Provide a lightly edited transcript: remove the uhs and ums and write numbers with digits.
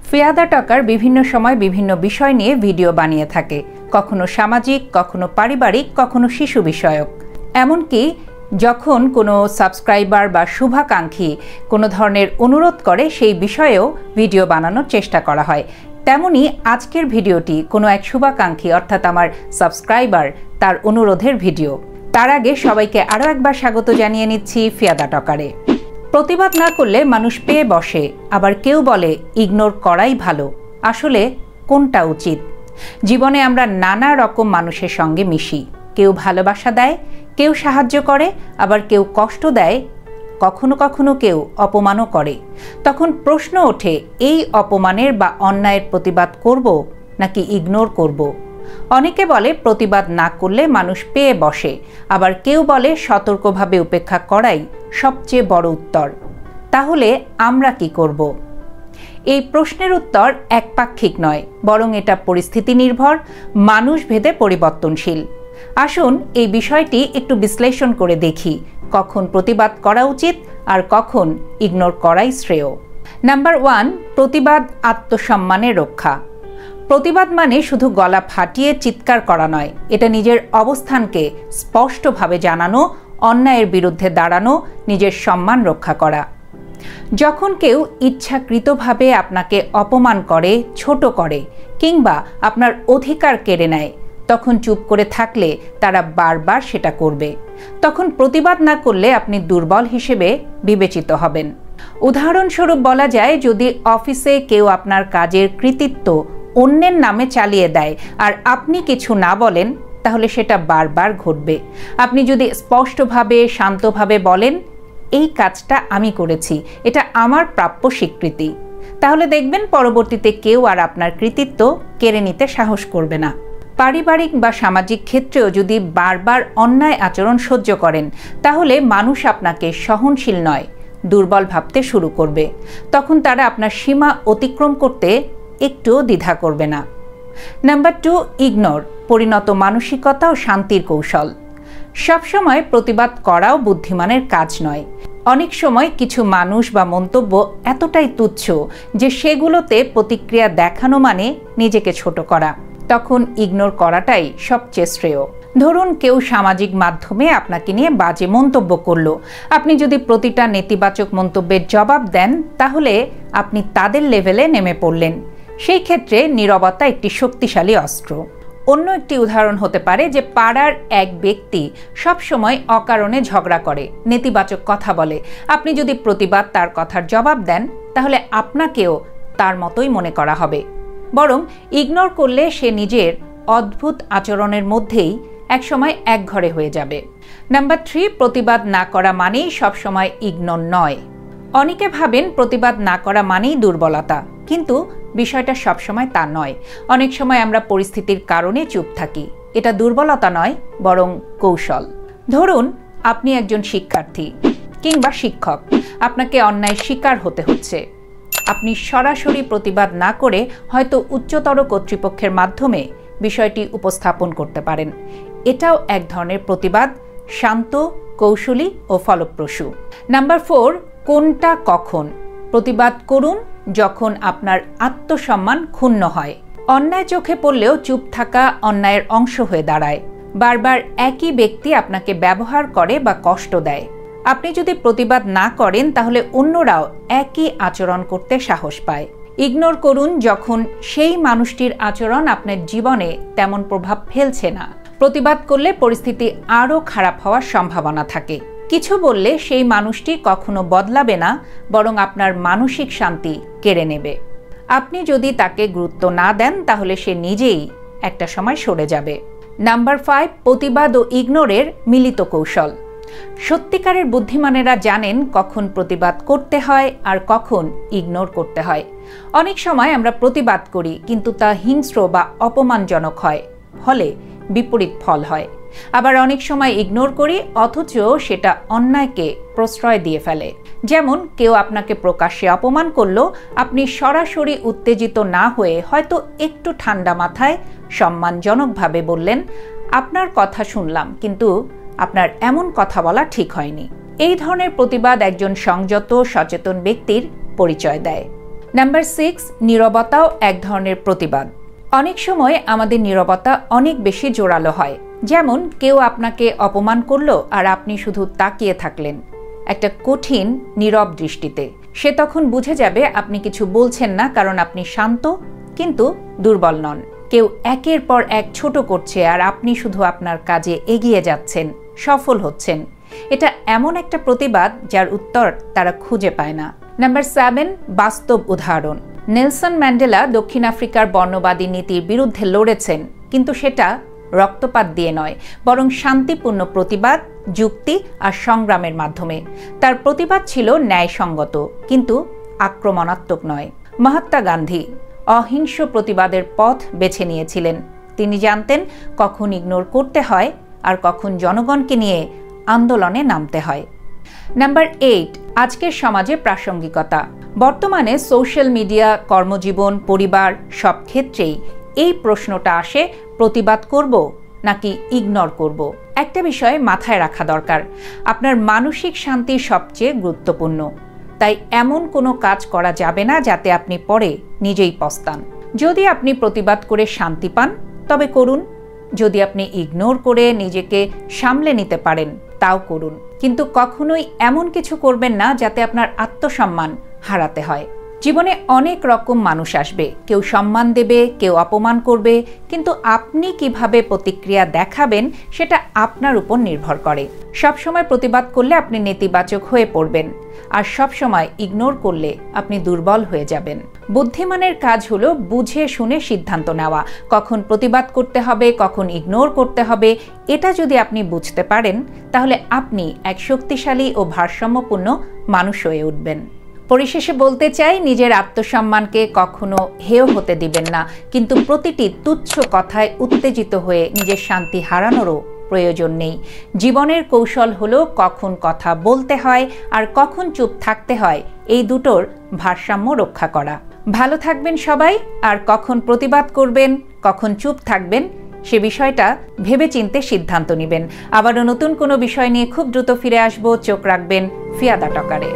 ফিয়াদা talker বিভিন্ন সময় বিভিন্ন বিষয় নিয়ে ভিডিও বানিয়ে থাকে, কখনো সামাজিক, কখনো পারিবারিক, কখনো শিশু বিষয়ক। এমনকি যখন কোনো সাবস্ক্রাইবার বা শুভাকাঙ্ক্ষী কোনো ধরনের অনুরোধ করে সেই বিষয়েও ভিডিও বানানোর চেষ্টা করা হয়। তেমনি আজকের ভিডিওটি কোনো এক শুভাকাঙ্ক্ষী অর্থাৎ আমার সাবস্ক্রাইবার তার অনুরোধের ভিডিও। তার আগে সবাইকে আরও একবার স্বাগত জানিয়ে নিচ্ছি ফিয়াদা টকারে। প্রতিবাদ না করলে মানুষ পেয়ে বসে, আবার কেউ বলে ইগনোর করাই ভালো। আসলে কোনটা উচিত? জীবনে আমরা নানা রকম মানুষের সঙ্গে মিশি। কেউ ভালোবাসা দেয়, কেউ সাহায্য করে, আবার কেউ কষ্ট দেয়, কখনো কখনো কেউ অপমানও করে। তখন প্রশ্ন ওঠে, এই অপমানের বা অন্যায়ের প্রতিবাদ করব নাকি ইগনোর করব? অনেকে বলে প্রতিবাদ না করলে মানুষ পেয়ে বসে, আবার কেউ বলে সতর্কভাবে উপেক্ষা করাই সবচেয়ে বড় উত্তর। তাহলে আমরা কি করব? এই প্রশ্নের উত্তর একপাক্ষিক নয়, বরং এটা পরিস্থিতি নির্ভর, মানুষ ভেদে পরিবর্তনশীল। আসুন এই বিষয়টি একটু বিশ্লেষণ করে দেখি, কখন প্রতিবাদ করা উচিত আর কখন ইগনোর করাই শ্রেয়। নাম্বার 1, প্রতিবাদ আত্মসম্মানের রক্ষা। প্রতিবাদ মানে শুধু গলা ফাটিয়ে চিৎকার করা নয়, এটা নিজের অবস্থানকে স্পষ্টভাবে জানানো, অন্যায়ের বিরুদ্ধে দাঁড়ানো, নিজের সম্মান রক্ষা করা। যখন কেউ ইচ্ছাকৃতভাবে আপনাকে অপমান করে, ছোট করে কিংবা আপনার অধিকার কেড়ে নেয়, তখন চুপ করে থাকলে তারা বারবার সেটা করবে। তখন প্রতিবাদ না করলে আপনি দুর্বল হিসেবে বিবেচিত হবেন। উদাহরণস্বরূপ বলা যায়, যদি অফিসে কেউ আপনার কাজের কৃতিত্ব অন্যের নামে চালিয়ে দেয় আর আপনি কিছু না বলেন, তাহলে সেটা বারবার ঘটবে। আপনি যদি স্পষ্টভাবে, শান্তভাবে বলেন, এই কাজটা আমি করেছি, এটা আমার প্রাপ্য স্বীকৃতি, তাহলে দেখবেন পরবর্তীতে কেউ আর আপনার কৃতিত্ব কেড়ে নিতে সাহস করবে না। পারিবারিক বা সামাজিক ক্ষেত্রেও যদি বারবার অন্যায় আচরণ সহ্য করেন, তাহলে মানুষ আপনাকে সহনশীল নয়, দুর্বল ভাবতে শুরু করবে। তখন তারা আপনার সীমা অতিক্রম করতে একটুও দ্বিধা করবে না। নাম্বার 2, ইগনোর, পরিণত মানসিকতা ও শান্তির কৌশল। সবসময় প্রতিবাদ করাও বুদ্ধিমানের কাজ নয়। অনেক সময় কিছু মানুষ বা মন্তব্য এতটাই তুচ্ছ যে সেগুলোতে প্রতিক্রিয়া দেখানো মানে নিজেকে ছোট করা। তখন ইগনোর করাটাই সবচেয়ে শ্রেয়। ধরুন কেউ সামাজিক মাধ্যমে আপনাকে নিয়ে বাজে মন্তব্য করলো। আপনি যদি প্রতিটা নেতিবাচক মন্তব্যের জবাব দেন, তাহলে আপনি তাদের লেভেলে নেমে পড়লেন। সেই ক্ষেত্রে নীরবতা একটি শক্তিশালী অস্ত্র। অন্য একটি উদাহরণ হতে পারে যে পাড়ার এক ব্যক্তি সবসময় অকারণে ঝগড়া করে, নেতিবাচক কথা বলে। আপনি যদি প্রতিবাদ তার কথার জবাব দেন, তাহলে আপনাকেও তার মতোই মনে করা হবে। বরং ইগনোর করলে সে নিজের অদ্ভুত আচরণের মধ্যেই একসময় একঘরে হয়ে যাবে। নাম্বার 3, প্রতিবাদ না করা মানেই সবসময় ইগনোর নয়। অনেকে ভাবেন প্রতিবাদ না করা মানেই দুর্বলতা, কিন্তু বিষয়টা সবসময় তা নয়। অনেক সময় আমরা পরিস্থিতির কারণে চুপ থাকি। এটা দুর্বলতা নয়, বরং কৌশল। ধরুন আপনি একজন শিক্ষার্থী কিংবা শিক্ষক, আপনাকে অন্যায় শিকার হতে হচ্ছে। আপনি সরাসরি প্রতিবাদ না করে হয়তো উচ্চতর কর্তৃপক্ষের মাধ্যমে বিষয়টি উপস্থাপন করতে পারেন। এটাও এক ধরনের প্রতিবাদ, শান্ত, কৌশলী ও ফলপ্রসূ। নাম্বার 4, কোনটা কখন? প্রতিবাদ করুন যখন আপনার আত্মসম্মান ক্ষুণ্ণ হয়। অন্যায় চোখে পড়লেও চুপ থাকা অন্যায়ের অংশ হয়ে দাঁড়ায়। বারবার একই ব্যক্তি আপনাকে ব্যবহার করে বা কষ্ট দেয়। আপনি যদি প্রতিবাদ না করেন, তাহলে অন্যরাও একই আচরণ করতে সাহস পায়। ইগনোর করুন যখন সেই মানুষটির আচরণ আপনার জীবনে তেমন প্রভাব ফেলছে না। প্রতিবাদ করলে পরিস্থিতি আরও খারাপ হওয়ার সম্ভাবনা থাকে। কিছু বললে সেই মানুষটি কখনো বদলাবে না, বরং আপনার মানসিক শান্তি কেড়ে নেবে। আপনি যদি তাকে গুরুত্ব না দেন, তাহলে সে নিজেই একটা সময় সরে যাবে। নাম্বার 5, প্রতিবাদ ও ইগনোরের মিলিত কৌশল। সত্যিকারের বুদ্ধিমানেরা জানেন কখন প্রতিবাদ করতে হয় আর কখন ইগনোর করতে হয়। অনেক সময় আমরা প্রতিবাদ করি, কিন্তু তা হিংস্র বা অপমানজনক হয়, ফলে বিপরীত ফল হয়। আবার অনেক সময় ইগনোর করি, অথচ সেটা অন্যায়কে প্রশ্রয় দিয়ে ফেলে। যেমন কেউ আপনাকে প্রকাশ্যে অপমান করলো, আপনি সরাসরি উত্তেজিত না হয়ে হয়তো একটু ঠান্ডা মাথায় সম্মানজনকভাবে বললেন, আপনার কথা শুনলাম, কিন্তু আপনার এমন কথা বলা ঠিক হয়নি। এই ধরনের প্রতিবাদ একজন সংযত, সচেতন ব্যক্তির পরিচয় দেয়। নাম্বার 6, নীরবতাও এক ধরনের প্রতিবাদ। অনেক সময় আমাদের নীরবতা অনেক বেশি জোরালো হয়। যেমন কেউ আপনাকে অপমান করলো আর আপনি শুধু তাকিয়ে থাকলেন একটা কঠিন নীরব দৃষ্টিতে। সে তখন বুঝে যাবে আপনি কিছু বলছেন না, কারণ আপনি শান্ত কিন্তু দুর্বল নন। কেউ একের পর এক ছোট করছে আর আপনি শুধু আপনার কাজে এগিয়ে যাচ্ছেন, সফল হচ্ছেন। এটা এমন একটা প্রতিবাদ যার উত্তর তারা খুঁজে পায় না। নাম্বার 7, বাস্তব উদাহরণ। নেলসন ম্যান্ডেলা দক্ষিণ আফ্রিকার বর্ণবাদী নীতির বিরুদ্ধে লড়েছেন, কিন্তু সেটা রক্তপাত দিয়ে নয়, বরং শান্তিপূর্ণ প্রতিবাদ, যুক্তি আর সংগ্রামের মাধ্যমে। তার প্রতিবাদ ছিল ন্যায়সঙ্গত কিন্তু আক্রমণাত্মক নয়। মহাত্মা গান্ধী অহিংস প্রতিবাদের পথ বেছে নিয়েছিলেন। তিনি জানতেন কখন ইগনোর করতে হয় আর কখন জনগণকে নিয়ে আন্দোলনে নামতে হয়। নাম্বার 8, আজকের সমাজে প্রাসঙ্গিকতা। বর্তমানে সোশ্যাল মিডিয়া, কর্মজীবন, পরিবার সব ক্ষেত্রেই এই প্রশ্নটা আসে, প্রতিবাদ করব নাকি ইগনোর করব। একটা বিষয় মাথায় রাখা দরকার, আপনার মানসিক শান্তি সবচেয়ে গুরুত্বপূর্ণ। তাই এমন কোনো কাজ করা যাবে না যাতে আপনি পরে নিজেই পস্তান। যদি আপনি প্রতিবাদ করে শান্তি পান তবে করুন, যদি আপনি ইগনোর করে নিজেকে সামলে নিতে পারেন তাও করুন, কিন্তু কখনোই এমন কিছু করবেন না যাতে আপনার আত্মসম্মান হারাতে হয়। জীবনে অনেক রকম মানুষ আসবে, কেউ সম্মান দেবে, কেউ অপমান করবে, কিন্তু আপনি কিভাবে প্রতিক্রিয়া দেখাবেন সেটা আপনার উপর নির্ভর করে। সবসময় প্রতিবাদ করলে আপনি নেতিবাচক হয়ে পড়বেন, আর সবসময় ইগনোর করলে আপনি দুর্বল হয়ে যাবেন। বুদ্ধিমানের কাজ হলো বুঝে শুনে সিদ্ধান্ত নেওয়া, কখন প্রতিবাদ করতে হবে, কখন ইগনোর করতে হবে। এটা যদি আপনি বুঝতে পারেন তাহলে আপনি এক শক্তিশালী ও ভারসাম্যপূর্ণ মানুষ হয়ে উঠবেন। পরিশেষে বলতে চাই, নিজের আত্মসম্মানকে কখনো হেয় হতে দিবেন না, কিন্তু প্রতিটি তুচ্ছ কথায় উত্তেজিত হয়ে নিজের শান্তি হারানোরও প্রয়োজন নেই। জীবনের কৌশল হলো কখন কথা বলতে হয় আর কখন চুপ থাকতে হয়, এই দুটোর ভারসাম্য রক্ষা করা। ভালো থাকবেন সবাই, আর কখন প্রতিবাদ করবেন, কখন চুপ থাকবেন সে বিষয়টা ভেবেচিন্তে সিদ্ধান্ত নেবেন। আবারও নতুন কোনো বিষয় নিয়ে খুব দ্রুত ফিরে আসবো। চোখ রাখবেন ফিয়াদা টকারে।